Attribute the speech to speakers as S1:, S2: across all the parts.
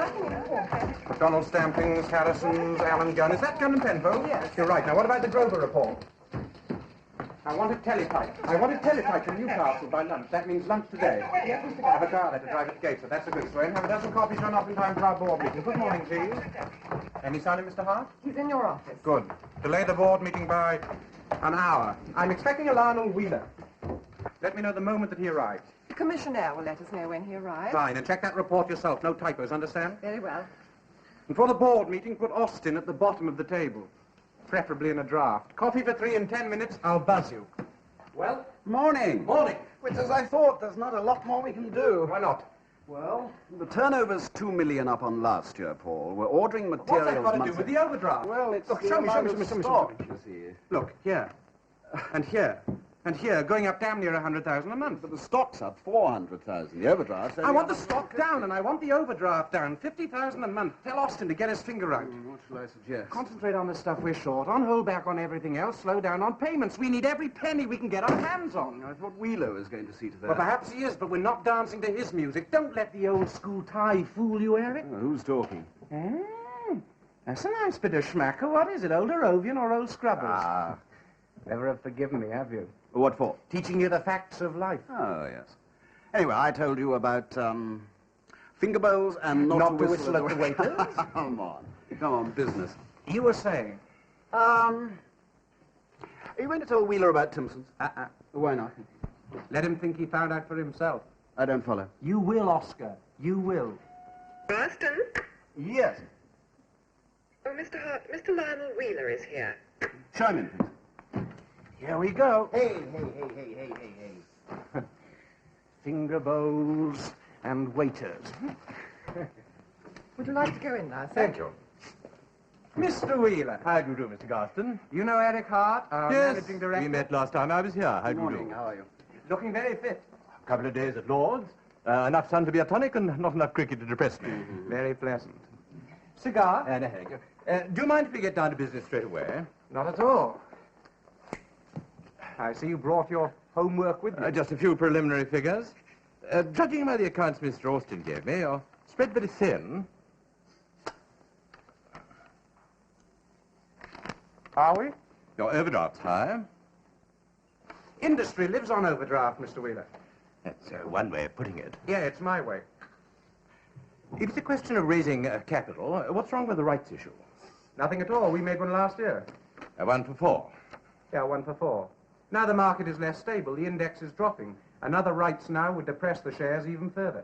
S1: nothing in the hall.
S2: McDonald Stampings, Harrison's, Allen Gun. Is that Gun and Penfold?
S1: Yes.
S2: You're right. Now, what about the Grover report? I want a teletype. I want a teletype from Newcastle by lunch. That means lunch today.
S1: Yes, Mr.
S2: I have a car there to drive at the gate, so that's a good swing. Have a dozen coffees run off in time for our board meeting. Good morning, please. Any sign of Mr. Hart?
S1: He's in your office.
S2: Good. Delay the board meeting by an hour. I'm expecting a Lionel Wheeler. Let me know the moment that he arrives.
S1: The commissioner will let us know when he arrives.
S2: Fine, and check that report yourself. No typos, understand?
S1: Very well.
S2: And for the board meeting, put Austin at the bottom of the table. Preferably in a draft. Coffee for 3 in 10 minutes. I'll buzz you.
S3: Well, morning.
S2: Morning.
S3: Which, as I thought, there's not a lot more we can do.
S2: Why not?
S3: Well, the turnover's $2 million up on last year, Paul. We're ordering
S2: What's
S3: materials.
S2: that got to do
S3: monthly.
S2: with the overdraft?
S3: Well, it's
S2: Look,
S3: the
S2: show me,
S3: amount
S2: show me,
S3: of
S2: show me,
S3: stock,
S2: show me.
S3: you see.
S2: Look, here. And here. And here, going up damn near 100,000 a month.
S3: But the stock's up 400,000. The overdraft's
S2: I want the stock down, and I want the overdraft down. 50,000 a month. Tell Austin to get his finger out.
S3: What shall I suggest?
S2: Concentrate on the stuff we're short on, hold back on everything else, slow down on payments. We need every penny we can get our hands on.
S3: I thought Wheeler was going to see to that.
S2: Well, perhaps he is, but we're not dancing to his music. Don't let the old school tie fool you, Eric.
S3: Oh, who's talking?
S2: That's a nice bit of schmacker. What is it, old Arovian or old Scrubbers?
S3: Ah.
S2: Never have forgiven me, have you?
S3: What for?
S2: Teaching you the facts of life.
S3: Oh, yes. Anyway, I told you about, finger bowls and not to whistle
S2: at the waiters.
S3: Come on, business.
S2: You were saying?
S3: Are you going to tell Wheeler about Timpson's? Why not?
S2: Let him think he found out for himself.
S3: I don't follow.
S2: You will, Oscar. You will.
S4: Boston?
S3: Yes.
S4: Oh, Mr. Hart, Mr. Lionel Wheeler is here.
S3: Show him in, please.
S2: Here we go.
S3: Hey.
S2: Finger bowls and waiters.
S1: Would you like to go in now, sir?
S2: Thank you. Mr. Wheeler.
S5: How do you do, Mr. Garston?
S2: You know Eric Hart, our managing director?
S5: we met last time I was here. How
S3: Good
S5: do you
S3: morning.
S5: do?
S3: How are you?
S2: Looking very fit.
S5: A couple of days at Lord's. Enough sun to be a tonic and not enough cricket to depress me.
S2: Very pleasant. Cigar?
S5: And a hag. Do you mind if we get down to business straight away?
S2: Not at all. I see you brought your homework with you.
S5: Just a few preliminary figures. Judging by the accounts Mr. Austin gave me, you're spread very thin.
S2: Are we?
S5: Your overdraft's high.
S2: Industry lives on overdraft, Mr. Wheeler.
S5: That's one way of putting it.
S2: Yeah, it's my way.
S5: If it's a question of raising capital, what's wrong with the rights issue?
S2: Nothing at all. We made one last year.
S5: 1 for 4.
S2: Yeah, 1 for 4. Now the market is less stable. The index is dropping. Another rights now would depress the shares even further.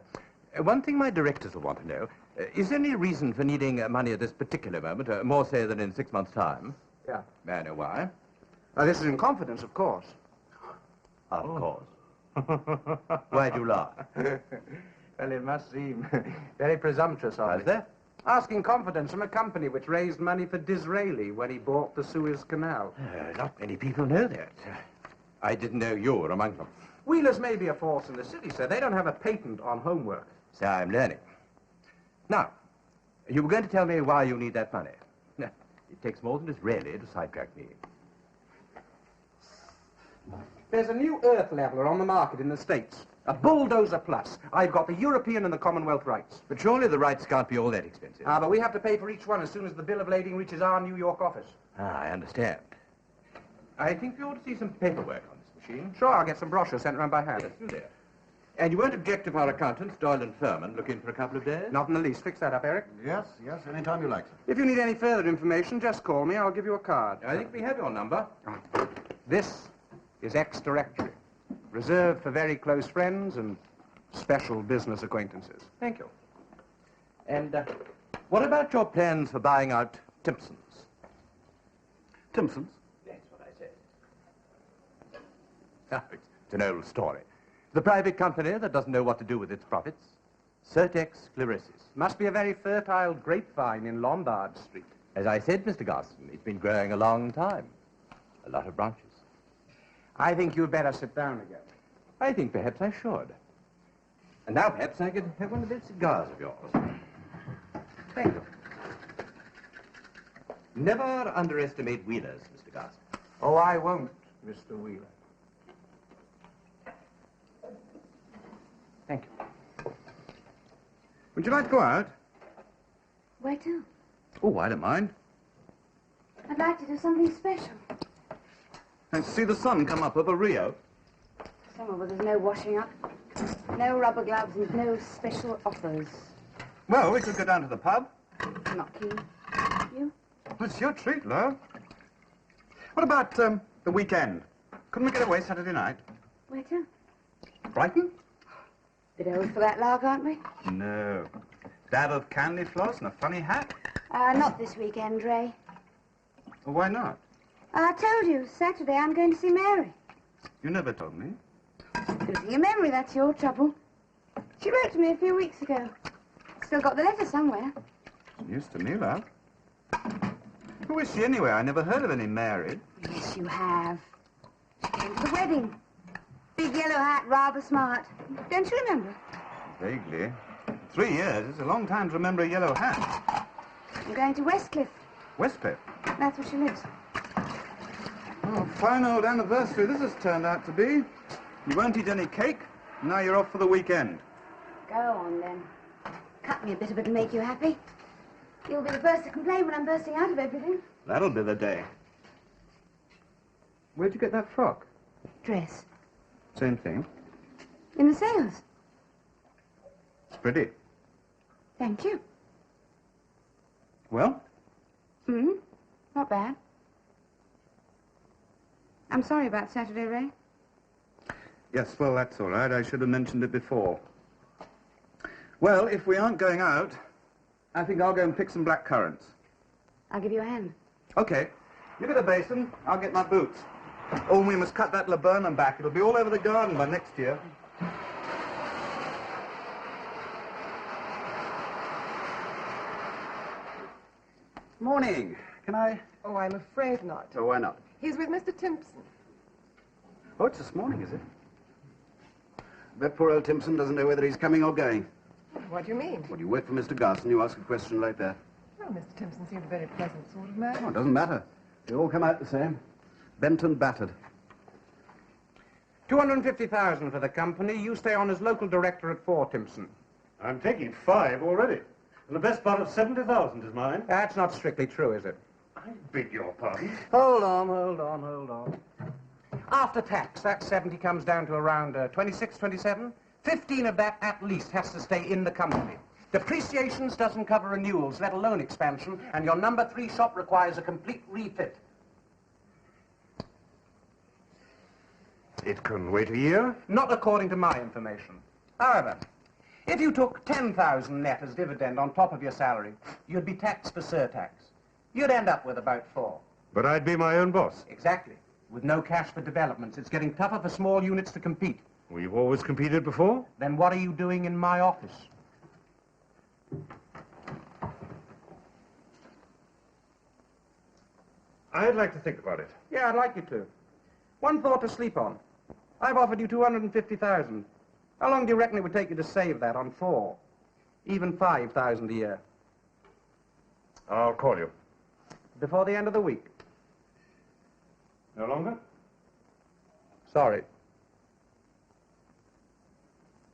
S5: One thing my directors will want to know, is there any reason for needing money at this particular moment, more, say, than in 6 months' time?
S2: Yeah.
S5: May I know why?
S2: This is in confidence, of course.
S5: Of course. Why do you laugh?
S2: Well, it must seem very presumptuous of
S5: How's
S2: me.
S5: that?
S2: Asking confidence from a company which raised money for Disraeli when he bought the Suez Canal.
S5: Not many people know that. I didn't know you were among them.
S2: Wheelers may be a force in the city, sir. They don't have a patent on homework.
S5: So I'm learning. Now, you were going to tell me why you need that money. It takes more than Disraeli to sidetrack me.
S2: There's a new earth leveler on the market in the States. A bulldozer plus. I've got the European and the Commonwealth rights.
S5: But surely the rights can't be all that expensive.
S2: But we have to pay for each one as soon as the bill of lading reaches our New York office.
S5: I understand. I think we ought to see some paperwork on this machine.
S2: Sure, I'll get some brochures sent round by hand.
S5: Let's do that. And you won't object if our accountants, Doyle and Furman, look in for a couple of days?
S2: Not in the least. Fix that up, Eric.
S3: Yes, anytime you like, sir.
S2: If you need any further information, just call me. I'll give you a card.
S5: I think we have your number.
S2: This is X Directory, reserved for very close friends and special business acquaintances.
S5: Thank you. And what about your plans for buying out Timpson's?
S3: Timpson's?
S5: That's what I said. It's an old story. The private company that doesn't know what to do with its profits. Certex Sclerosis.
S2: Must be a very fertile grapevine in Lombard Street.
S5: As I said, Mr. Garston, it's been growing a long time. A lot of branches.
S2: I think you'd better sit down again.
S5: I think perhaps I should. And now perhaps I could have one of those cigars of yours. Thank you. Never underestimate Wheelers, Mr. Garston.
S2: Oh, I won't, Mr. Wheeler. Thank you.
S5: Would you like to go out?
S6: Where to?
S3: Oh, I don't mind.
S6: I'd like to do something special.
S3: And see the sun come up over Rio.
S6: Summer where there's no washing up, no rubber gloves, and no special offers.
S3: Well, we could go down to the pub.
S6: I'm not keen. You?
S3: It's your treat, love. What about the weekend? Couldn't we get away Saturday night?
S6: Where to?
S3: Brighton?
S6: Bit old for that lark, aren't we?
S3: No. Dab of candy floss and a funny hat?
S6: Not this weekend, Ray.
S3: Well, why not?
S6: I told you, Saturday I'm going to see Mary.
S3: You never told me.
S6: Losing your memory, that's your trouble. She wrote to me a few weeks ago. Still got the letter somewhere.
S3: News to me, love. Who is she anyway? I never heard of any Mary.
S6: Yes, you have. She came to the wedding. Big yellow hat, rather smart. Don't you remember?
S3: Vaguely. 3 years is a long time to remember a yellow hat.
S6: I'm going to Westcliff.
S3: Westcliff.
S6: That's where she lives.
S3: Oh, fine old anniversary this has turned out to be. You won't eat any cake. Now you're off for the weekend.
S6: Go on, then. Cut me a bit of it and make you happy. You'll be the first to complain when I'm bursting out of everything.
S3: That'll be the day. Where'd you get that frock?
S6: Dress.
S3: Same thing.
S6: In the sales.
S3: It's pretty.
S6: Thank you.
S3: Well?
S6: Not bad. I'm sorry about Saturday, Ray.
S3: Yes, well, that's all right. I should have mentioned it before. Well, if we aren't going out, I think I'll go and pick some black currants.
S6: I'll give you a hand.
S3: Okay. You get a basin, I'll get my boots. Oh, we must cut that laburnum back. It'll be all over the garden by next year. Morning. Can I?
S1: Oh, I'm afraid not.
S3: Oh, why not?
S1: He's with Mr. Timpson.
S3: Oh, it's this morning, is it? That poor old Timpson doesn't know whether he's coming or going.
S1: What do you mean?
S3: Well, you work for Mr. Garson, you ask a question like that.
S1: Well, Mr. Timpson seemed a very pleasant sort of man.
S3: Oh, it doesn't matter. They all come out the same. Bent and battered.
S2: 250,000 for the company. You stay on as local director at 4, Timpson.
S7: I'm taking 5 already. And the best part of 70,000 is mine.
S2: That's not strictly true, is it?
S7: I beg your pardon.
S2: Hold on. After tax, that 70 comes down to around 26, 27. 15 of that, at least, has to stay in the company. Depreciations doesn't cover renewals, let alone expansion, and your number 3 shop requires a complete refit.
S7: It can wait a year?
S2: Not according to my information. However, if you took 10,000 net as dividend on top of your salary, you'd be taxed for surtax. You'd end up with about 4.
S7: But I'd be my own boss.
S2: Exactly. With no cash for developments, it's getting tougher for small units to compete.
S7: We've always competed before.
S2: Then what are you doing in my office?
S7: I'd like to think about it.
S2: Yeah, I'd like you to. One thought to sleep on. I've offered you 250,000. How long do you reckon it would take you to save that on 4? Even 5,000 a year.
S7: I'll call you.
S2: Before the end of the week.
S7: No longer?
S2: Sorry.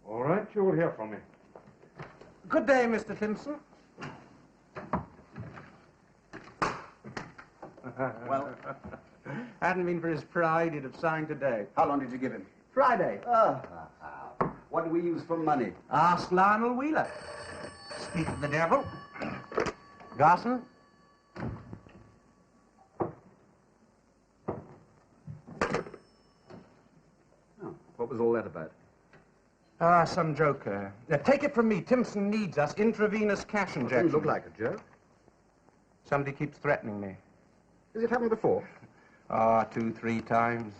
S7: All right, you'll hear from me.
S2: Good day, Mr. Timpson.
S3: Well,
S2: Hadn't been for his pride, he'd have signed today.
S3: how long did you give him?
S2: Friday.
S3: What do we use for money?
S2: Ask Lionel Wheeler. Speak of the devil. Garson?
S3: Oh, what was all that about?
S2: Some joke. Take it from me, Timpson needs us. Intravenous cash injection.
S3: Didn't look like a joke.
S2: Somebody keeps threatening me.
S3: Has it happened before?
S2: 2, 3 times.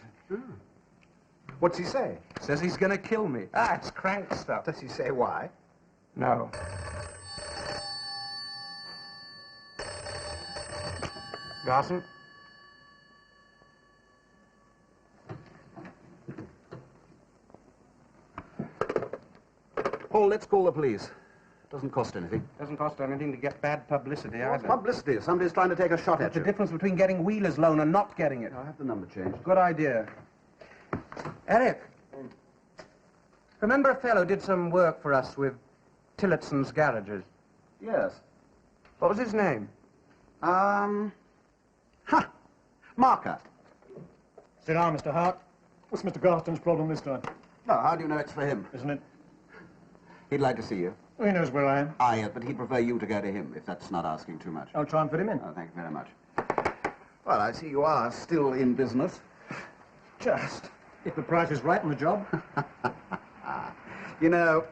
S3: What's he say?
S2: Says he's gonna kill me. It's crank stuff.
S3: Does he say why?
S2: No. Garson?
S3: Paul, let's call the police. Doesn't cost anything.
S2: Doesn't cost anything to get bad publicity
S3: What's
S2: either.
S3: publicity? Somebody's trying to take a shot at
S2: That's the
S3: you.
S2: difference between getting Wheeler's loan and not getting it.
S3: I'll have the number changed.
S2: Good idea. Eric, remember a fellow did some work for us with Tillotson's garages?
S3: Yes.
S2: What was his name?
S8: Marker.
S7: Sit down, Mr. Hart. What's Mr. Garston's problem this time?
S8: No, how do you know it's for him?
S7: Isn't it?
S8: He'd like to see you.
S7: He knows where I am.
S8: Yes, but he'd prefer you to go to him, if that's not asking too much.
S7: I'll try and fit him in.
S8: Oh, thank you very much. Well, I see you are still in business.
S7: Just. If the price is right on the job.
S8: You know,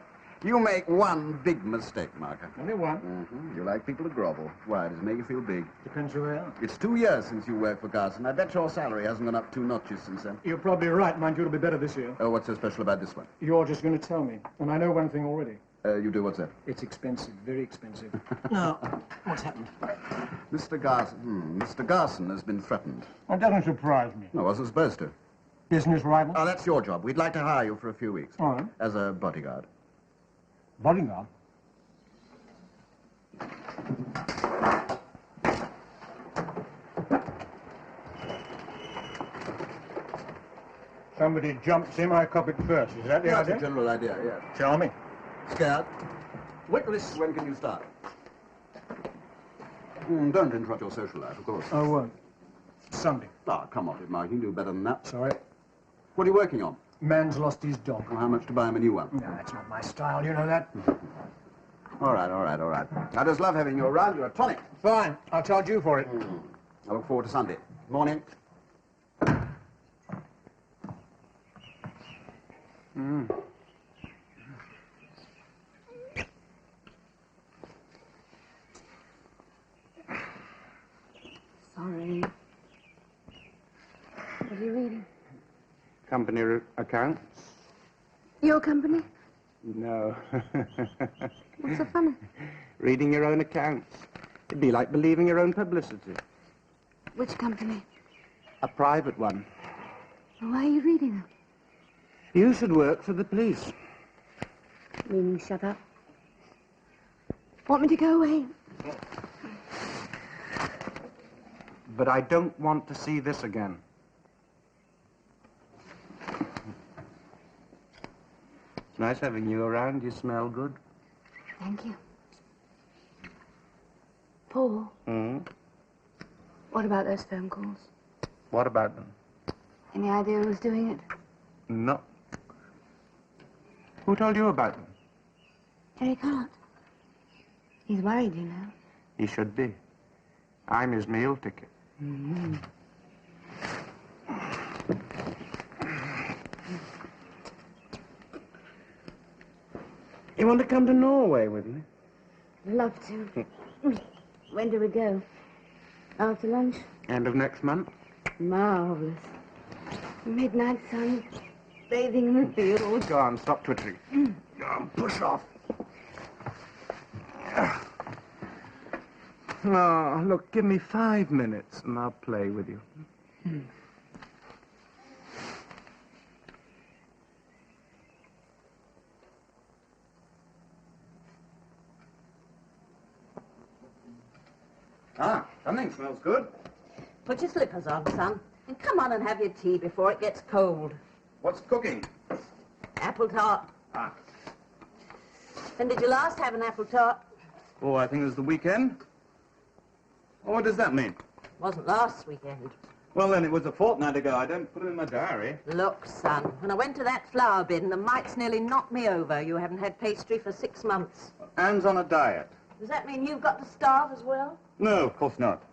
S8: you make one big mistake, Marker.
S7: Only one.
S8: Mm-hmm. You like people to grovel. Why, does it make you feel big?
S7: Depends who they are.
S8: It's 2 years since you worked for Garson. I bet your salary hasn't gone up 2 notches since then.
S7: You're probably right. Mind you, it'll be better this year.
S8: Oh, what's so special about this one?
S7: You're just going to tell me. And I know one thing already.
S8: You do what's that?
S7: It's expensive. Very expensive. Now, what's happened?
S8: Mr. Garson has been threatened.
S7: That doesn't surprise me.
S8: No, wasn't supposed to.
S7: Business rival?
S8: Oh, that's your job. We'd like to hire you for a few weeks.
S7: All right.
S8: As a bodyguard.
S7: Bodyguard? Somebody jumps him, I cop it first. Is that the
S8: That's
S7: idea?
S8: a general idea, yes.
S7: Charming.
S8: Scared? Witness, when can you start? Don't interrupt your social life, of course.
S7: I won't. Sunday.
S8: Ah, come off it, Mark. You can do better than that.
S7: Sorry.
S8: What are you working on?
S7: Man's lost his dog.
S8: Well, how much to buy him a new one?
S7: No, that's not my style, you know that?
S8: All right. I just love having you around. You're a tonic.
S7: Fine. I'll charge you for it.
S8: I look forward to Sunday. Morning.
S6: Sorry. What are you reading?
S2: Company accounts?
S6: Your company?
S2: No.
S6: What's so funny?
S2: Reading your own accounts. It'd be like believing your own publicity.
S6: Which company?
S2: A private one.
S6: Why are you reading them?
S2: You should work for the police.
S6: Meaning shut up. Want me to go away?
S2: But I don't want to see this again. It's nice having you around. You smell good.
S6: Thank you. Paul, what about those phone calls?
S2: What about them?
S6: Any idea who's doing it?
S2: No. Who told you about them?
S6: Eric Hart. He's worried, you know.
S2: He should be. I'm his meal ticket. You want to come to Norway with me?
S6: Love to. When do we go? After lunch?
S2: End of next month?
S6: Marvelous. Midnight sun, bathing in the fields.
S2: Go on, stop twittering. Go on, push off. Oh, look, give me 5 minutes and I'll play with you.
S3: Ah, something smells good.
S9: Put your slippers on, son, and come on and have your tea before it gets cold.
S3: What's cooking?
S9: Apple tart.
S3: Ah.
S9: When did you last have an apple tart?
S3: Oh, I think it was the weekend. Oh, what does that mean?
S9: Wasn't last weekend.
S3: Well, then, it was a fortnight ago. I don't put it in my diary.
S9: Look, son, when I went to that flower bin, the mites nearly knocked me over. You haven't had pastry for 6 months.
S3: Anne's on a diet.
S9: Does that mean you've got to starve as well?
S3: No, of course not.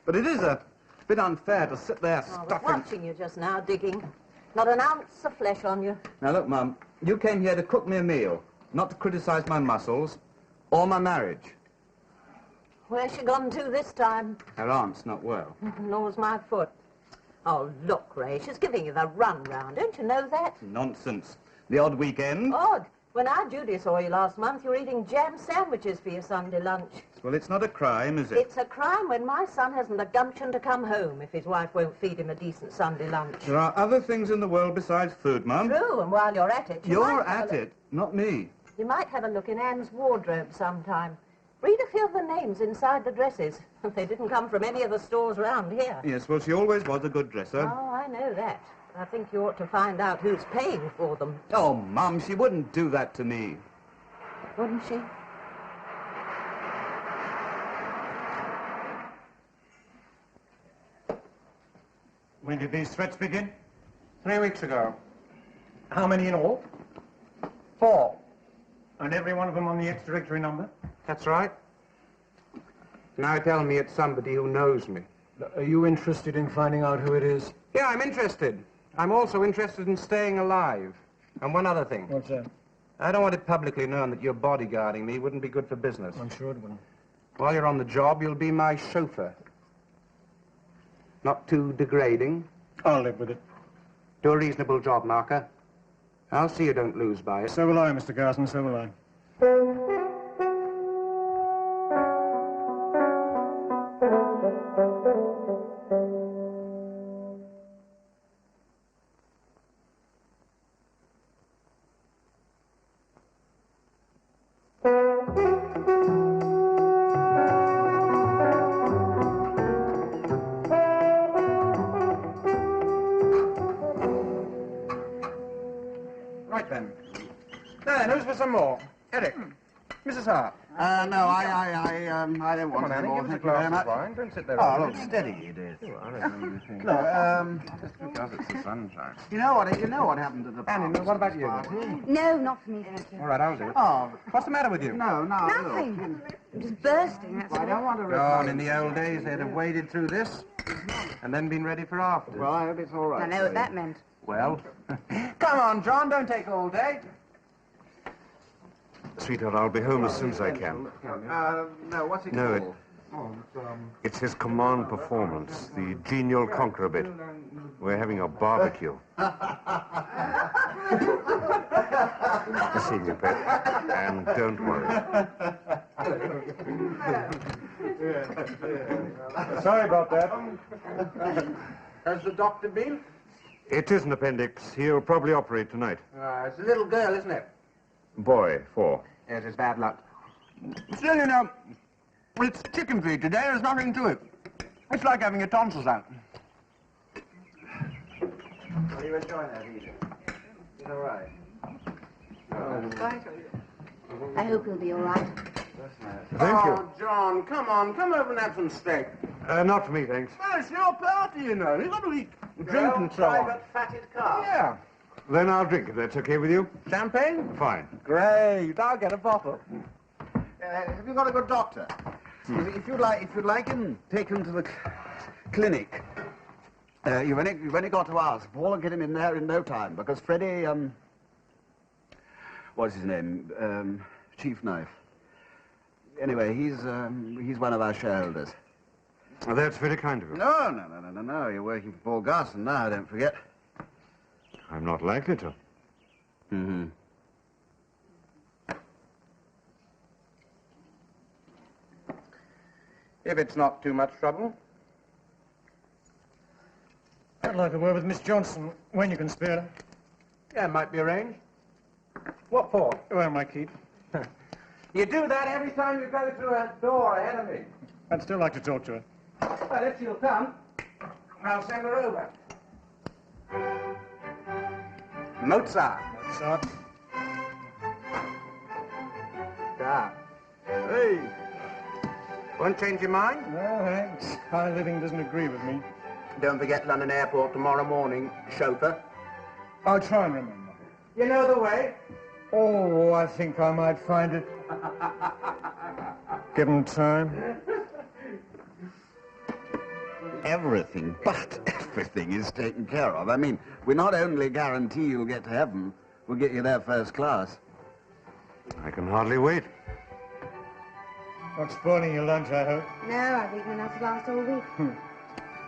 S3: But it is a bit unfair to sit there
S9: I was
S3: stuffing...
S9: watching you just now, digging. Not an ounce of flesh on you.
S3: Now, look, Mum, you came here to cook me a meal, not to criticize my muscles or my marriage.
S9: Where's she gone to this time?
S3: Her aunt's not well.
S9: Nor's my foot. Oh, look, Ray, she's giving you the run round. Don't you know that?
S3: Nonsense. The odd weekend.
S9: Odd. When Judy saw you last month, you were eating jam sandwiches for your Sunday lunch.
S3: Well, it's not a crime, is it?
S9: It's a crime when my son hasn't the gumption to come home if his wife won't feed him a decent Sunday lunch.
S3: There are other things in the world besides food, Mum.
S9: True, and while you're at it...
S3: You're at it, not me.
S9: You might have a look in Anne's wardrobe sometime. Read a few of the names inside the dresses. They didn't come from any of the stores around here.
S3: Yes, well, she always was a good dresser.
S9: Oh, I know that. I think you ought to find out who's paying for them.
S3: Oh, Mum, she wouldn't do that to me.
S9: Wouldn't she?
S7: When did these threats begin?
S2: 3 weeks ago.
S7: How many in all?
S2: 4.
S7: And every one of them on the ex-directory number?
S2: That's right. Now tell me it's somebody who knows me.
S7: Are you interested in finding out who it is?
S2: Yeah, I'm interested. I'm also interested in staying alive. And one other thing.
S7: What's that?
S2: I don't want it publicly known that you're bodyguarding me. Wouldn't be good for business.
S7: I'm sure it wouldn't.
S2: While you're on the job, you'll be my chauffeur. Not too degrading.
S7: I'll live with it.
S2: Do a reasonable job, Marker. I'll see you don't lose by it.
S7: So will I, Mr. Garson, so will I.
S2: Right then. Now then, who's for some more? Eric. Mrs. Hart.
S8: No, I don't want any more. Thank you very much.
S2: Don't sit there.
S8: Oh, look, steady, Edith. No,
S2: Just because it's the sunshine.
S8: you know what happened to the
S2: Annie, what about you?
S6: No, not for me, thank you.
S2: All right, I'll do it.
S8: Oh,
S2: What's the matter with you?
S8: no,
S6: Nothing. I'm just bursting, that's
S8: I
S6: all.
S8: don't want to
S2: Oh,
S8: reply.
S2: and in the old days, they'd have waded through this and then been ready for afters.
S8: Well, I hope it's all right.
S6: I know what that meant.
S2: Well, come on, John, don't take all day.
S10: Sweetheart, I'll be home as soon as I can.
S8: No, what's it
S10: No,
S8: called?
S10: It's his command performance, the genial conqueror bit. We're having a barbecue. Good to see you, Pet. And don't worry.
S7: Sorry about that.
S2: Has the doctor been?
S10: It is an appendix. He'll probably operate tonight.
S2: It's a little girl, isn't it?
S10: Boy, 4.
S2: Yes, it's bad luck.
S8: Still, you know, it's chicken feed today. There's nothing to it. It's like having your tonsils out.
S2: Well, you enjoy that, Edith. It's all right.
S6: I hope you'll be all right.
S10: Thank you.
S2: Oh, John, come on. Come over and have some steak.
S10: Not for me, thanks.
S8: Well, it's your party, you know. You've got to eat, drink and so on.
S2: Private fatted calf.
S8: Yeah.
S10: Then I'll drink if that's okay with you.
S2: Champagne?
S10: Fine.
S8: Great. I'll get a bottle. Have you got a good doctor? If you'd like him, take him to the clinic. You've only got to ask. Paul will get him in there in no time because Freddie, what's his name? Chief Knife. Anyway, he's one of our shareholders.
S10: Well, that's very kind of you.
S8: No. You're working for Paul Garson now, don't forget.
S10: I'm not likely to.
S8: Mm-hmm.
S2: If it's not too much trouble.
S7: I'd like a word with Miss Johnson when you can spare her.
S2: Yeah, might be arranged. What for?
S7: Well, my keep.
S2: You do that every time you go through a door ahead of me.
S7: I'd still like to talk to her.
S2: Well, if she'll come, I'll send her over. Mozart.
S7: So,
S2: Yeah. Hey. Won't change your mind?
S7: no, thanks. High living doesn't agree with me.
S2: Don't forget London Airport tomorrow morning, chauffeur.
S7: I'll try and remember.
S2: You know the way?
S7: Oh, I think I might find it. Give him time.
S8: Everything, but everything is taken care of. I mean, we not only guarantee you'll get to heaven, we'll get you there first class.
S10: I can hardly wait.
S7: Not spoiling your lunch, I hope.
S6: No, I've eaten enough to last all week.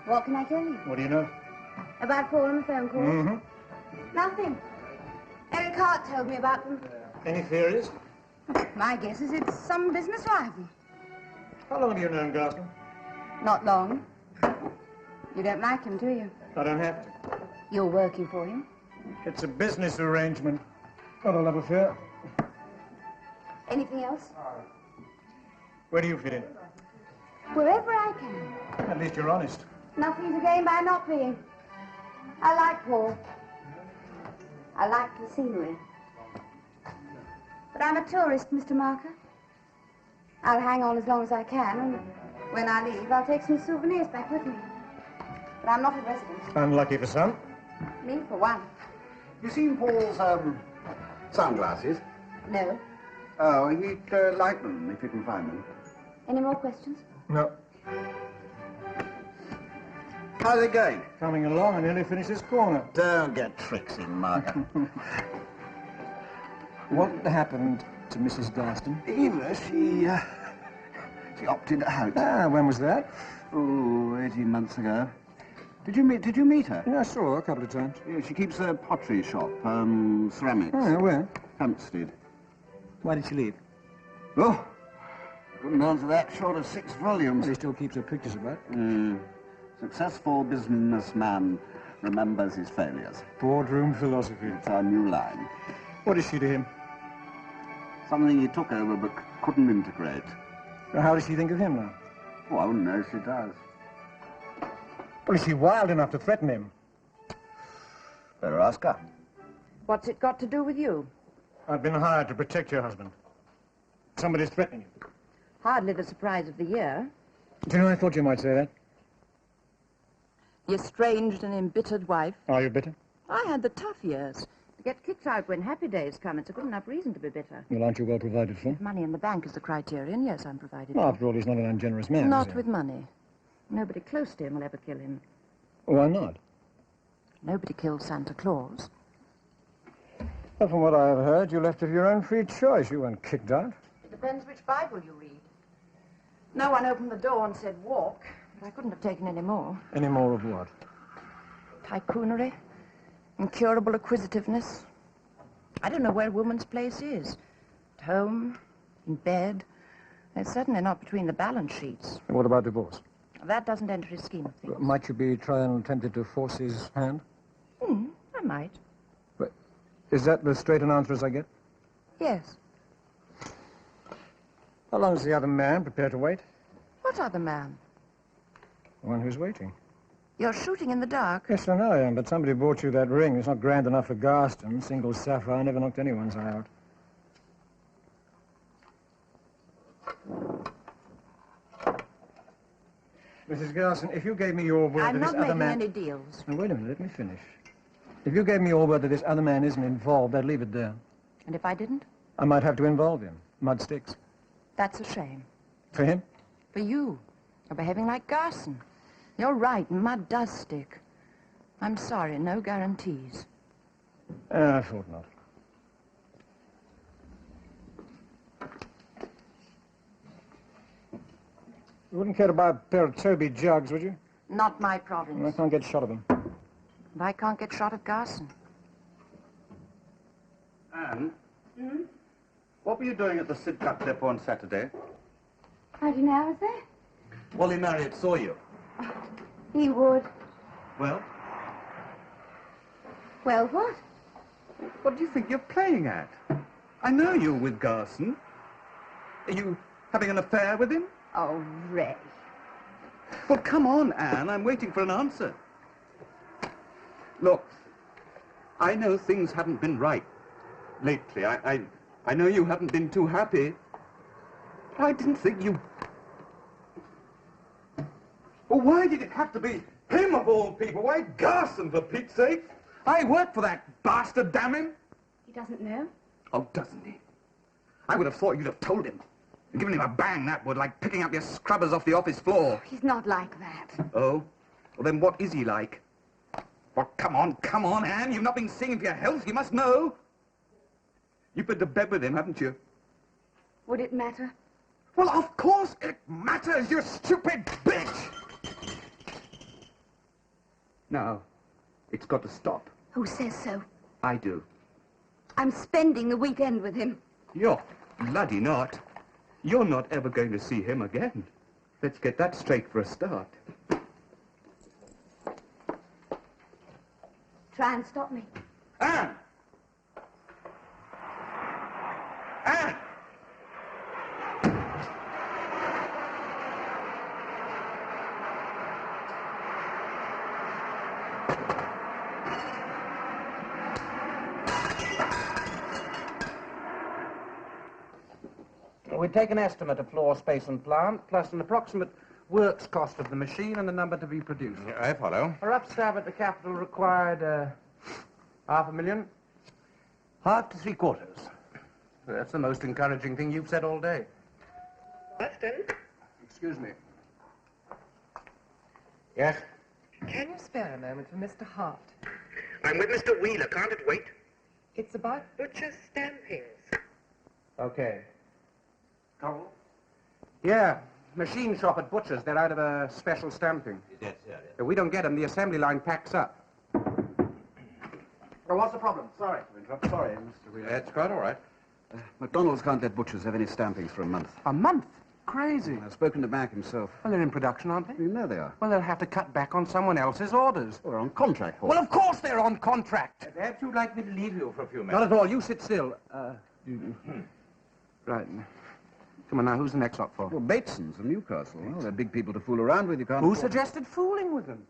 S6: What can I tell you?
S7: What do you know?
S6: About Paul and the phone calls?
S7: Mm-hmm.
S6: Nothing. Eric Hart told me about them.
S7: Any theories?
S6: My guess is it's some business rival.
S7: How long have you known Garson?
S6: Not long. You don't like him, do you?
S7: I don't have to.
S6: You're working for him.
S7: It's a business arrangement, not a love affair.
S6: Anything else?
S7: Where do you fit in?
S6: Wherever I can.
S7: At least you're honest.
S6: Nothing to gain by not being. I like Paul. I like the scenery. But I'm a tourist, Mr. Marker. I'll hang on as long as I can, and when I leave, I'll take some souvenirs back with me. but I'm not a resident.
S7: Unlucky for some.
S6: Me, for one.
S8: You seen Paul's, sunglasses?
S6: No.
S8: Oh, he'd like them, if you can find them.
S6: Any more questions?
S7: No.
S8: How's it going?
S7: Coming along, I nearly finished this corner.
S8: Don't get tricksy, Margaret.
S7: What happened to Mrs. Garston?
S8: She opted out.
S7: Ah, when was that?
S8: Oh, 18 months ago. Did you meet her?
S7: Yeah, I saw her a couple of times.
S8: Yeah, she keeps a pottery shop, ceramics.
S7: Oh, where?
S8: Hampstead.
S7: Why did she leave?
S8: Oh, couldn't answer that short of 6 volumes.
S7: She still keeps her pictures about.
S8: Successful businessman remembers his failures.
S7: Boardroom philosophy.
S8: It's our new line.
S7: What is she to him?
S8: Something he took over but couldn't integrate.
S7: Well, how does she think of him now?
S8: Oh, no, she does.
S7: Well, is she wild enough to threaten him?
S8: Better ask her.
S9: What's it got to do with you?
S7: I've been hired to protect your husband. Somebody's threatening you.
S9: Hardly the surprise of the year.
S7: Do you know, I thought you might say that.
S9: The estranged and embittered wife.
S7: Are you bitter?
S9: I had the tough years. To get kicked out when happy days come, it's a good enough reason to be bitter.
S7: Well, aren't you well provided for?
S9: If money in the bank is the criterion, yes, I'm provided
S7: Well,
S9: for.
S7: after all, he's not an ungenerous man, is
S9: Not
S7: he?
S9: with money. Nobody close to him will ever kill him.
S7: Why not?
S9: Nobody kills Santa Claus.
S7: Well, from what I've heard, you left of your own free choice. You weren't kicked out.
S9: It depends which Bible you read. No one opened the door and said walk, but I couldn't have taken any more.
S7: Any more of what?
S9: Tycoonery, incurable acquisitiveness. I don't know where a woman's place is. At home, in bed. It's certainly not between the balance sheets.
S7: And what about divorce?
S9: That doesn't enter his scheme of things.
S7: Might you be trying and tempted to force his hand?
S9: I might.
S7: But is that as straight an answer as I get?
S9: Yes.
S7: How long is the other man prepared to wait?
S9: What other man?
S7: The one who's waiting.
S9: You're shooting in the dark.
S7: Yes, I know I am, but somebody bought you that ring. It's not grand enough for Garston. Single sapphire never knocked anyone's eye out. Mrs. Garston, if you gave me your word
S9: I'm
S7: that this
S9: not
S7: other
S9: making
S7: man...
S9: any deals.
S7: Now, wait a minute, let me finish. If you gave me your word that this other man isn't involved, I'd leave it there.
S9: And if I didn't?
S7: I might have to involve him. Mud sticks.
S9: That's a shame.
S7: For him?
S9: For you. You're behaving like Garson. You're right, mud does stick. I'm sorry, no guarantees.
S7: I thought not. You wouldn't care to buy a pair of Toby jugs, would you?
S9: Not my
S7: I
S9: province.
S7: can't get shot of them.
S9: And I can't get shot of Garson.
S3: Anne? What were you doing at the Sidcup depot on Saturday?
S6: How do you know I was there?
S3: Wally Marriott saw you.
S6: He would.
S3: Well,
S6: Well, what?
S3: what do you think you're playing at? I know you're with Garson. Are you having an affair with him?
S6: Oh, Ray.
S3: Well, come on, Anne. I'm waiting for an answer. Look, I know things haven't been right lately. I know you haven't been too happy. But I didn't think you... Well, why did it have to be him of all people? Why Garson, for Pete's sake? I work for that bastard, damn him.
S6: He doesn't know?
S3: Oh, doesn't he? I would have thought you'd have told him. Given him a bang, that would, like picking up your scrubbers off the office floor.
S6: He's not like that.
S3: Oh? Well, then what is he like? Well, come on, Anne. You've not been singing for your health. You must know. You've been to bed with him, haven't you?
S6: Would it matter?
S3: Well, of course it matters, you stupid bitch! Now, it's got to stop.
S6: Who says so?
S3: I do.
S6: I'm spending the weekend with him.
S3: You're bloody not. You're not ever going to see him again. Let's get that straight for a start.
S6: Try and stop me.
S3: Anne! Anne!
S2: We take an estimate of floor space and plant, plus an approximate works cost of the machine and the number to be produced.
S5: I follow.
S2: A rough stab at the capital required $500,000.
S5: Half to three quarters.
S2: That's the most encouraging thing you've said all day.
S4: Boston,
S2: Excuse me. Yes?
S1: Can you spare a moment for Mr. Hart?
S2: I'm with Mr. Wheeler. Can't it wait?
S1: It's about...
S4: butcher's stampings.
S2: Okay. Yeah, machine shop at Butcher's. They're out of a special stamping.
S5: Yes,
S2: If we don't get them, the assembly line packs up. Well, what's the problem? Sorry to interrupt. Sorry, Mr. Wheeler.
S5: That's quite all right.
S8: McDonald's can't let butchers have any stampings for a month.
S2: A month? Crazy.
S8: I've spoken to Mac himself.
S2: Well, they're in production, aren't they?
S8: You know they are.
S2: Well, they'll have to cut back on someone else's orders.
S8: We're on contract.
S2: Well, of course they're on contract.
S5: Perhaps you'd like me to leave you for a few minutes.
S2: Not at all. You sit still. Right. Come on now, who's the next lot for?
S8: Well, Bateson's from Newcastle. Well, they're big people to fool around with. You can't...
S2: Who suggested fooling with them?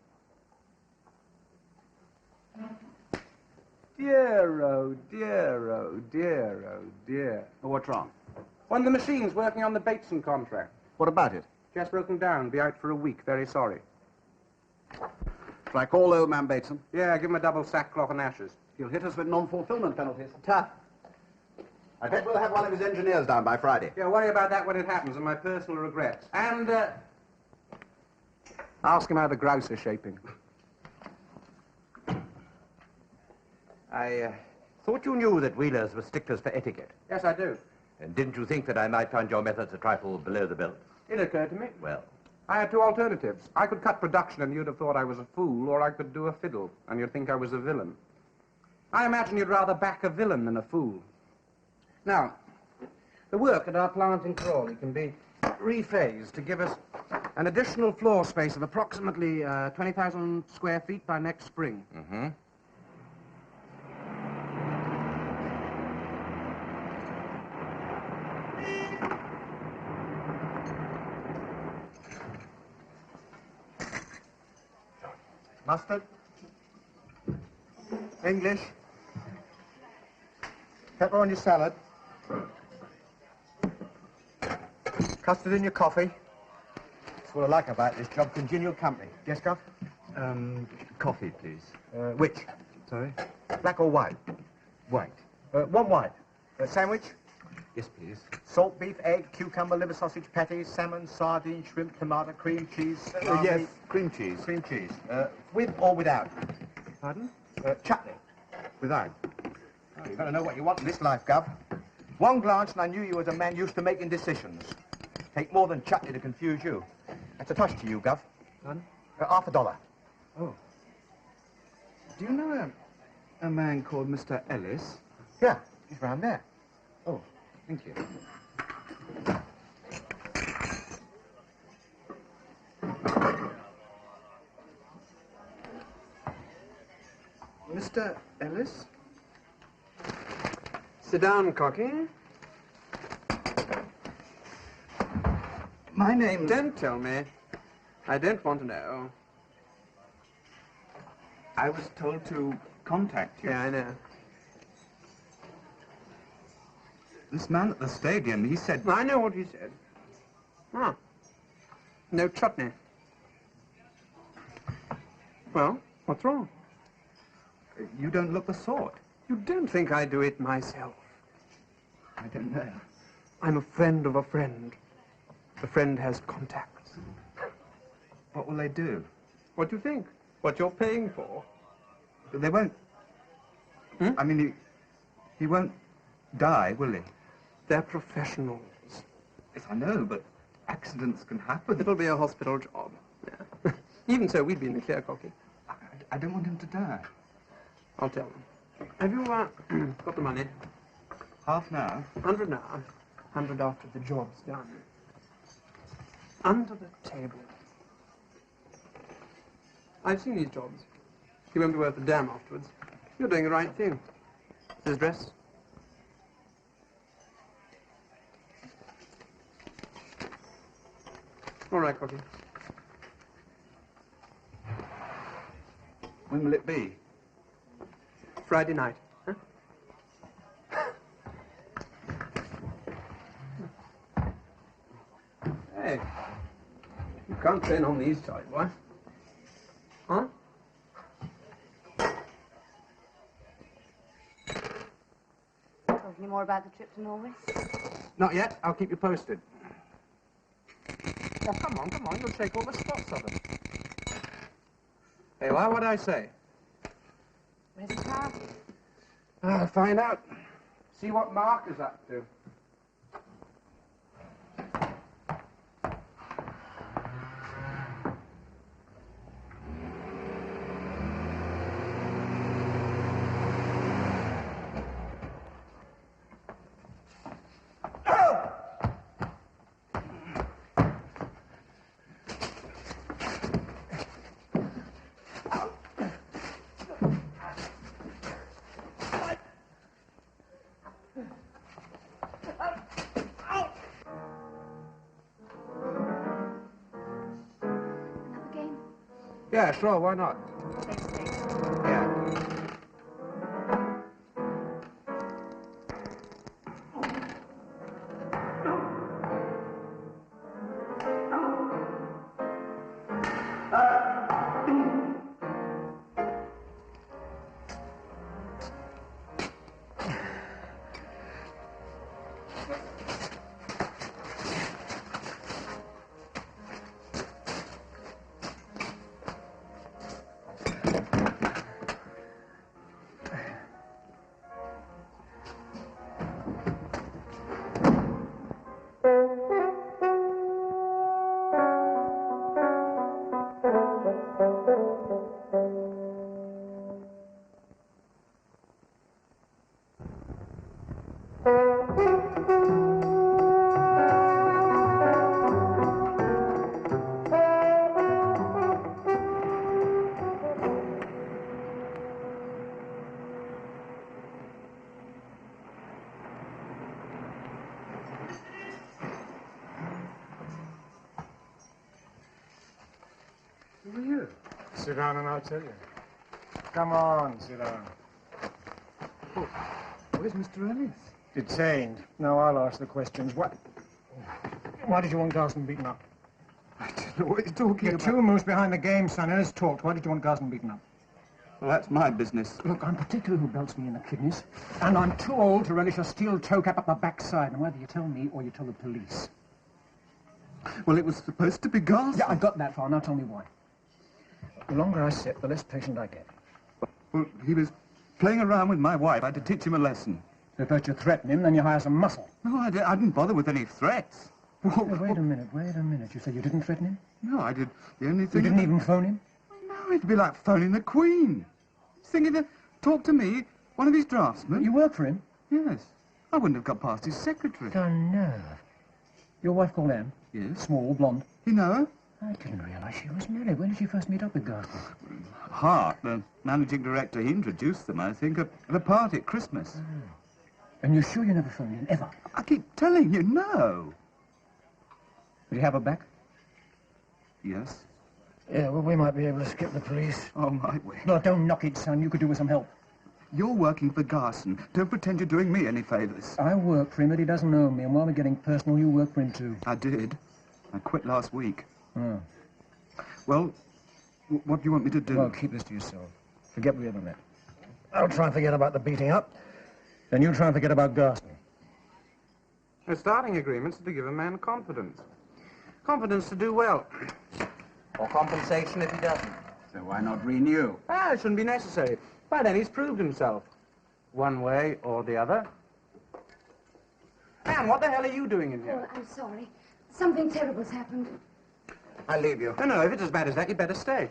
S2: Dear, oh dear, oh dear, oh dear.
S8: Well, what's wrong?
S2: One of the machines working on the Bateson contract.
S8: What about it?
S2: Just broken down. Be out for a week. Very sorry.
S8: Shall I call old man Bateson?
S2: Yeah, give him a double sackcloth and ashes.
S8: He'll hit us with non-fulfillment penalties. Tough. I bet we'll have one of his engineers down by Friday.
S2: Yeah, worry about that when it happens, and my personal regrets. And, ask him how the grouse are shaping.
S5: I thought you knew that Wheelers were sticklers for etiquette.
S2: Yes, I do.
S5: And didn't you think that I might find your methods a trifle below the belt?
S2: It occurred to me.
S5: Well,
S2: I had two alternatives. I could cut production and you'd have thought I was a fool, or I could do a fiddle and you'd think I was a villain. I imagine you'd rather back a villain than a fool. Now, the work at our plant in Crawley can be rephased to give us an additional floor space of approximately 20,000 square feet by next spring.
S5: Mm-hmm.
S11: Mustard? English? Pepper on your salad? Custard in your coffee? That's what I like about this job, congenial company. Yes, Gov?
S3: Coffee, please.
S11: Which?
S3: Sorry?
S11: Black or white?
S3: White.
S11: One white. Sandwich?
S3: Yes, please.
S11: Salt beef, egg, cucumber, liver sausage patties, salmon, sardine, shrimp, tomato, cream cheese.
S3: Yes, cream cheese.
S11: Cream cheese. With or without?
S2: Pardon?
S11: Chutney.
S3: Without.
S11: Oh, you've got to know what you want in this life, Gov. One glance and I knew you as a man used to making decisions. Take more than chutney to confuse you. That's a touch to you, Gov.
S2: Pardon?
S11: $50.
S3: Oh. Do you know a man called Mr. Ellis?
S11: Yeah, he's round there.
S3: Oh, thank you. Mr. Ellis?
S12: Sit down, Cocky.
S3: My name's...
S12: Don't tell me. I don't want to know.
S3: I was told to contact you.
S12: Yeah, I know.
S3: This man at the stadium, he said...
S12: I know what he said. Ah. No chutney. Well, what's wrong?
S3: You don't look the sort.
S12: You don't think I do it myself.
S3: I don't know.
S12: I'm a friend of a friend. The friend has contacts.
S3: What will they do?
S12: What do you think? What you're paying for?
S3: They won't...
S12: Hmm?
S3: I mean, he won't die, will he?
S12: They're professionals.
S3: Yes, I know, but accidents can happen.
S12: It'll be a hospital job. Yeah. Even so, we'd be in the clear, Cocky.
S3: I don't want him to die.
S12: I'll tell them. Have you got the money?
S3: Half now?
S12: 100 now. 100 after the job's done. Under the table. I've seen these jobs. You won't be worth a damn afterwards. You're doing the right thing. This dress? All right, Cocky.
S3: When will it be?
S12: Friday night. Huh?
S2: Hey,
S12: Can't train on these tight, boy. Huh?
S6: Talk any more about the trip to Norway?
S2: Not yet. I'll keep you posted. Oh, come on. You'll shake all the spots of it. Hey, well, what'd I say?
S6: Where's the car?
S2: I'll find out. See what Mark is up to. Yeah, sure, why not? Yeah.
S7: Who are you? Sit down and I'll tell you. Come on, sit down.
S8: Oh, where's Mr. Ellis?
S7: Detained. Now I'll ask the questions. Why did you want Garston beaten up?
S8: I don't know what you're talking
S7: You're
S8: about.
S7: 2 moves behind the game, son. Ellis talked. Why did you want Garston beaten up?
S3: Well, that's my business.
S7: Look, I'm particular who belts me in the kidneys. And I'm too old to relish a steel toe cap up my backside. And whether you tell me or you tell the police.
S3: Well, it was supposed to be Garston.
S7: Yeah, I got that far. Now tell me why. The longer I sit, the less patient I get.
S3: Well, he was playing around with my wife. I had to teach him a lesson.
S7: So first you threaten him, then you hire some muscle.
S3: No, I didn't bother with any threats.
S7: Now, wait a minute. You said you didn't threaten him?
S3: No, I did. The only
S7: You
S3: thing...
S7: didn't even phone him?
S3: No, it'd be like phoning the Queen. He's thinking to talk to me, one of his draftsmen.
S7: You work for him?
S3: Yes. I wouldn't have got past his secretary.
S7: The nerve. Your wife called Anne?
S3: Yes.
S7: Small, blonde.
S3: You know her?
S7: I didn't realise she was married. When did she first meet up with Garston?
S3: Hart, the managing director, he introduced them, I think, at a party at Christmas.
S7: Oh. And you're sure you never phoned him, ever?
S3: I keep telling you, no.
S7: Did you have her back?
S3: Yes.
S7: Yeah, well, we might be able to skip the police.
S3: Oh, might we?
S7: No, don't knock it, son. You could do with some help.
S3: You're working for Garston. Don't pretend you're doing me any favours.
S7: I work for him, but he doesn't know me. And while we're getting personal, you work for him, too.
S3: I did. I quit last week.
S7: Oh.
S3: Well, what do you want me to do?
S7: Well, keep this to yourself. Forget we ever met. I'll try and forget about the beating up. Then you try and forget about Garston.
S2: The starting agreements are to give a man confidence. Confidence to do well. Or compensation if he doesn't.
S8: So why not renew?
S2: Ah, it shouldn't be necessary. By then he's proved himself. One way or the other. Anne, what the hell are you doing in here?
S6: Oh, I'm sorry. Something terrible's happened.
S2: I'll leave you. No, if it's as bad as that, you'd better stay.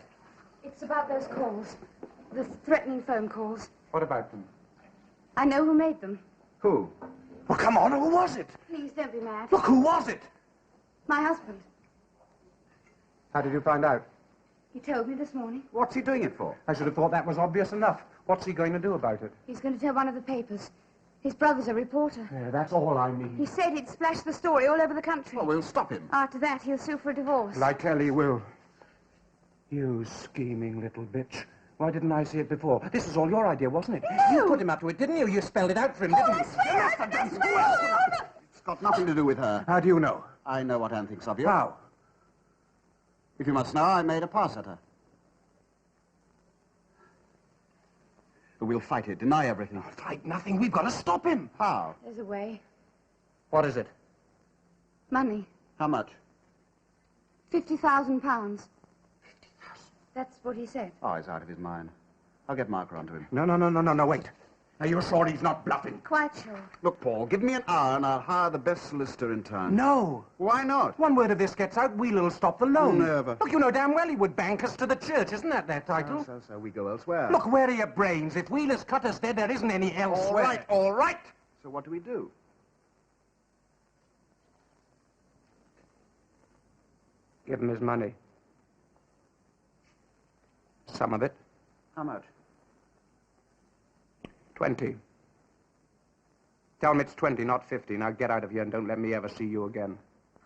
S6: It's about those calls. The threatening phone calls.
S2: What about them?
S6: I know who made them.
S2: Who? Well, come on, who was it?
S6: Please, don't be mad.
S2: Look, who was it?
S6: My husband.
S2: How did you find out?
S6: He told me this morning.
S2: What's he doing it for? I should have thought that was obvious enough. What's he going to do about it?
S6: He's going to tell one of the papers. His brother's a reporter.
S2: Yeah, that's all I need.
S6: He said he'd splash the story all over the country.
S8: Well, we'll stop him.
S6: After that, he'll sue for a divorce.
S2: Like hell he will. You scheming little bitch. Why didn't I see it before? This was all your idea, wasn't it?
S6: No.
S2: You put him up to it, didn't you? You spelled it out for him, didn't you?
S6: I swear! I swear!
S8: It's got nothing to do with her.
S2: How do you know?
S8: I know what Anne thinks of you.
S2: How?
S8: If you must know, I made a pass at her. But we'll fight it, deny everything.
S2: Fight nothing. We've got to stop him.
S8: How?
S6: There's a way.
S2: What is it?
S6: Money.
S8: How much?
S6: £50,000. That's what he said.
S8: Oh, he's out of his mind. I'll get Marker onto him.
S2: No, wait. Are you sure he's not bluffing?
S6: Quite sure.
S8: Look, Paul, give me an hour and I'll hire the best solicitor in town.
S2: No.
S8: Why not?
S2: One word of this gets out, Wheeler'll stop the loan.
S8: Never.
S2: Look, you know damn well he would bank us to the church. Isn't that their title?
S8: So we go elsewhere.
S2: Look, where are your brains? If Wheeler's cut us dead, there isn't any elsewhere.
S8: All right. So what do we do?
S2: Give him his money. Some of it.
S8: How much?
S2: 20. Tell him it's 20, not 50. Now get out of here and don't let me ever see you again.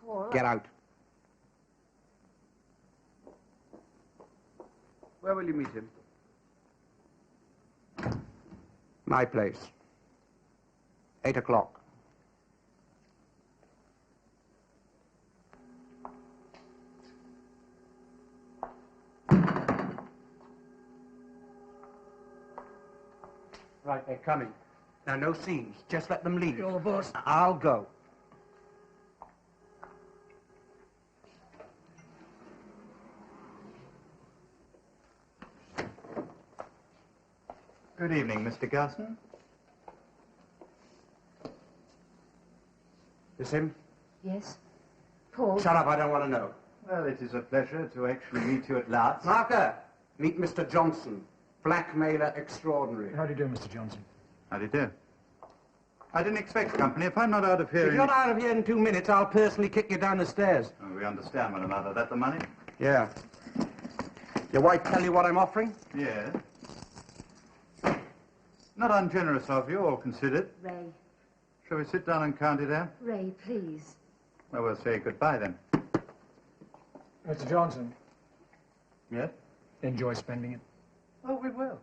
S6: Paul.
S2: Get out.
S8: Where will you meet him?
S2: My place. 8 o'clock. Right, they're coming. Now, no scenes. Just let them leave.
S7: You're the boss.
S2: I'll go.
S13: Good evening, Mr. Garson.
S2: This him?
S6: Yes. Paul.
S2: Shut up, I don't want to know.
S13: Well, it is a pleasure to actually meet you at last.
S2: Marker, meet Mr. Johnson, blackmailer extraordinary.
S7: How do you do, Mr. Johnson?
S13: How do you do? I didn't expect company. If I'm not out of here...
S2: If you're not out of here in 2 minutes, I'll personally kick you down the stairs.
S13: Oh, we understand one another. That the money?
S2: Yeah. Your wife tell you what I'm offering?
S13: Yes. Not ungenerous of you, all considered.
S6: Ray.
S13: Shall we sit down and count it out?
S6: Ray, please.
S13: Well, we'll say goodbye then.
S7: Mr. Johnson,
S13: Yes?
S7: enjoy spending it.
S13: Oh, we will.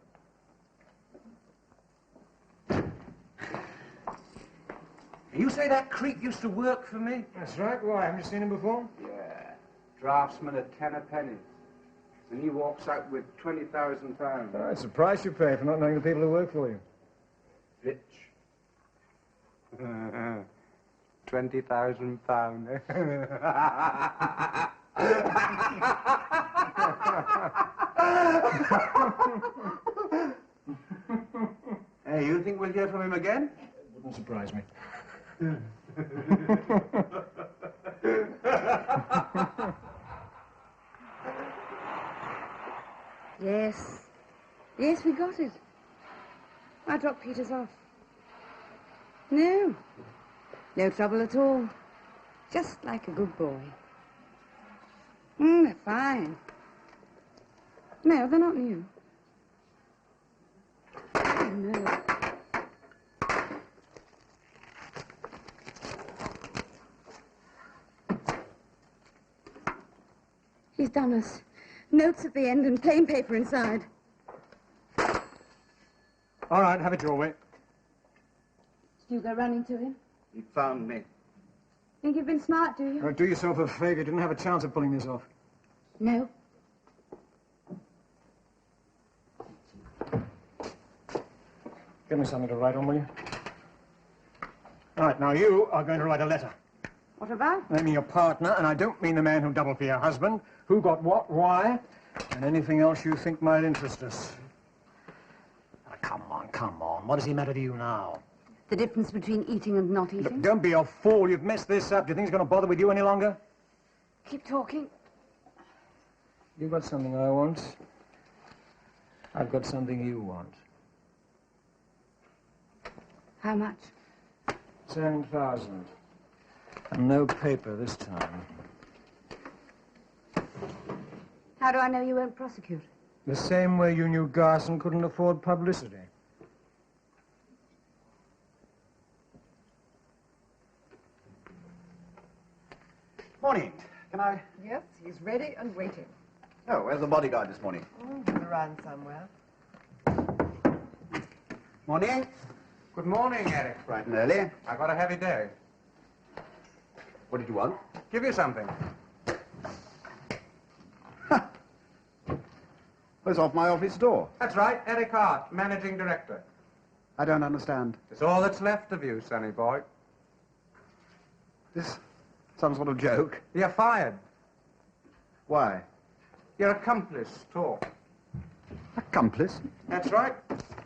S2: You say that creep used to work for me?
S7: That's right. Why, haven't you seen him before?
S2: Yeah. Draftsman at 10 a penny. And he walks out with £20,000.
S7: Oh, it's the price you pay for not knowing the people who work for you.
S2: Rich. £20,000. Hey, you think we'll hear from him again?
S7: Wouldn't surprise me.
S6: Yes. Yes, we got it. I dropped Peters off. No. No trouble at all. Just like a good boy. They're fine. No, they're not new. Oh, no. He's done us. Notes at the end and plain paper inside.
S7: All right, have it your way.
S6: Did you go running to him?
S8: He found me.
S6: Think you've been smart, do you?
S7: Now, do yourself a favor. You didn't have a chance of pulling this off.
S6: No.
S7: Give me something to write on, will you? All right, now you are going to write a letter.
S6: What about?
S7: Naming your partner, and I don't mean the man who doubled for your husband, who got what, why, and anything else you think might interest us. Now, come on. What does he matter to you now?
S6: The difference between eating and not eating?
S7: Look, don't be a fool. You've messed this up. Do you think he's going to bother with you any longer?
S6: Keep talking.
S7: You've got something I want. I've got something you want.
S6: How much?
S7: 10,000. And no paper this time.
S6: How do I know you won't prosecute?
S7: The same way you knew Garson couldn't afford publicity.
S8: Morning. Can I...
S1: Yes, he's ready and waiting.
S8: Oh, where's the bodyguard this morning?
S1: Around somewhere.
S8: Morning.
S2: Good morning, Eric.
S8: Bright and early.
S2: I got a heavy day.
S8: What did you want?
S2: Give you something.
S8: It's off my office door.
S2: That's right, Eric Hart, managing director.
S8: I don't understand.
S2: It's all that's left of you, sonny boy.
S8: This some sort of joke?
S2: You're fired.
S8: Why?
S2: Your accomplice talk.
S8: Accomplice?
S2: That's right.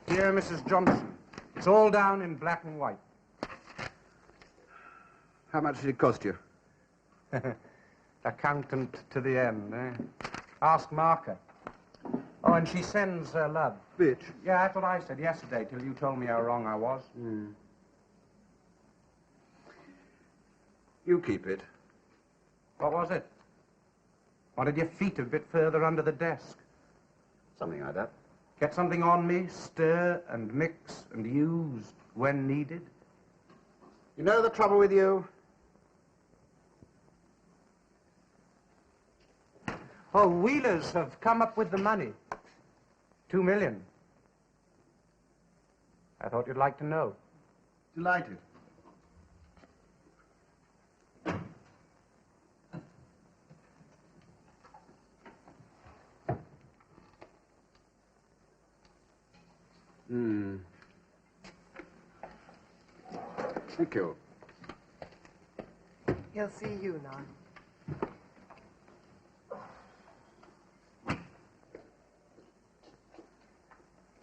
S2: Dear Mrs. Johnson. It's all down in black and white.
S8: How much did it cost you?
S2: Accountant to the end, eh? Ask Marker. Oh, and she sends her love.
S8: Bitch.
S2: Yeah, that's what I said yesterday, till you told me how wrong I was.
S8: You keep it.
S2: What was it? Wanted your feet a bit further under the desk.
S8: Something like that.
S2: Get something on me, stir and mix and use when needed.
S8: You know the trouble with you?
S2: Oh, Wheelers have come up with the money. 2 million. I thought you'd like to know.
S8: Delighted. Thank you.
S1: He'll see you now.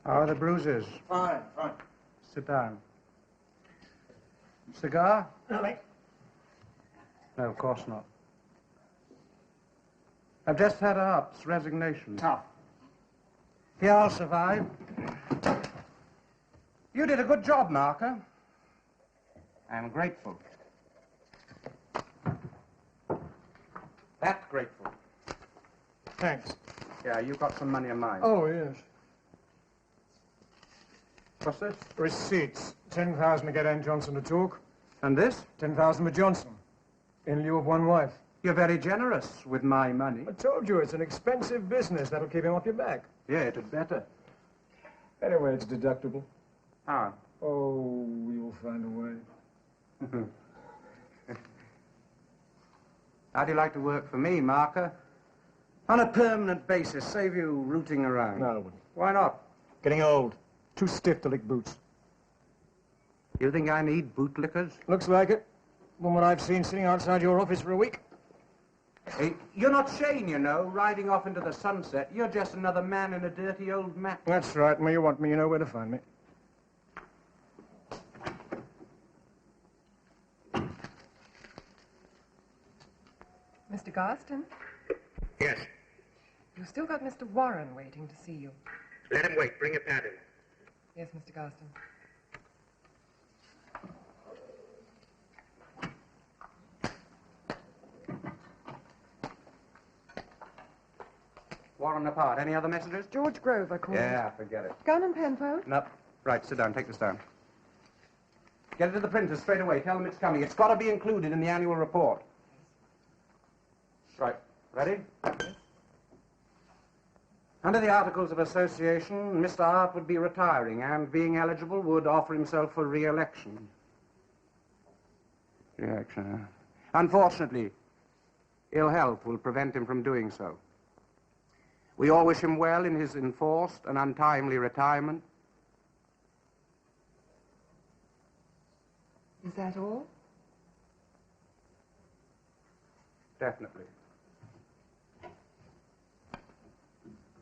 S2: How are the bruises?
S7: Fine, fine.
S2: Sit down. Cigar?
S7: Really?
S2: No, of course not. I've just had Art's resignation.
S7: Tough.
S2: Yeah, I'll survive. You did a good job, Marker. I'm grateful. That grateful.
S7: Thanks.
S2: Yeah, you got some money of mine.
S7: Oh, yes.
S2: What's this?
S7: Receipts. 10,000 to get Ann Johnson to talk.
S2: And this?
S7: 10,000 for Johnson. In lieu of one wife.
S2: You're very generous with my money.
S7: I told you, it's an expensive business. That'll keep him off your back.
S2: Yeah, it had better.
S7: Anyway, it's deductible.
S2: How?
S7: Oh, you'll find a way.
S2: How'd you like to work for me, Marker? On a permanent basis, save you rooting around.
S7: No, I wouldn't.
S2: Why not?
S7: Getting old. Too stiff to lick boots.
S2: You think I need bootlickers?
S7: Looks like it. From what I've seen sitting outside your office for a week.
S2: Hey, you're not Shane, you know, riding off into the sunset. You're just another man in a dirty old map.
S7: That's right. When you want me, you know where to find me.
S1: Mr. Garston,
S11: Yes.
S1: you've still got Mr. Warren waiting to see you.
S11: Let him wait. Bring a pad in.
S1: Yes, Mr. Garston.
S2: Warren apart. Any other messages?
S1: George Grover called.
S2: Yeah, forget it.
S1: Gun and penfold?
S2: Nope. Right, sit down. Take this down. Get it to the printers straight away. Tell them it's coming. It's got to be included in the annual report. Right. Ready? Under the Articles of Association, Mr. Hart would be retiring and, being eligible, would offer himself for re-election. Re-election. Unfortunately, ill health will prevent him from doing so. We all wish him well in his enforced and untimely retirement.
S1: Is that all?
S2: Definitely.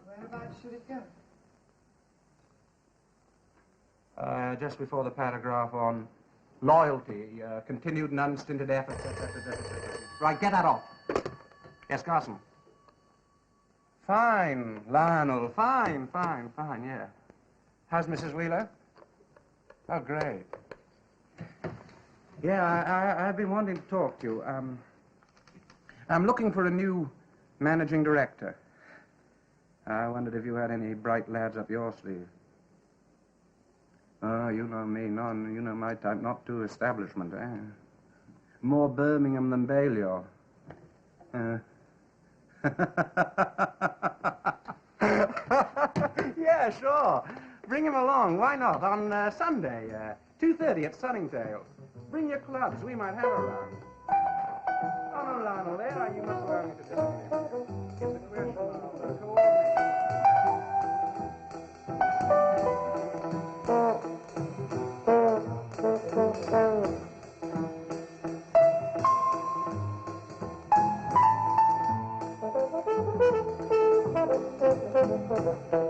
S1: Whereabouts should it go?
S2: Just before the paragraph on loyalty, continued and unstinted efforts, Right, get that off. Yes, Carson. Fine, Lionel, fine, yeah. How's Mrs. Wheeler? Oh, great. Yeah, I've been wanting to talk to you. I'm looking for a new managing director. I wondered if you had any bright lads up your sleeve. Oh, you know me, none. You know my type, not too establishment, eh? More Birmingham than Balliol. Yeah, sure. Bring him along. Why not? On Sunday, 2:30 at Sunningdale. Bring your clubs. We might have a round. Oh, no, Lionel, there. You must allow me to discipline. It's a question of coordination.
S6: Gov.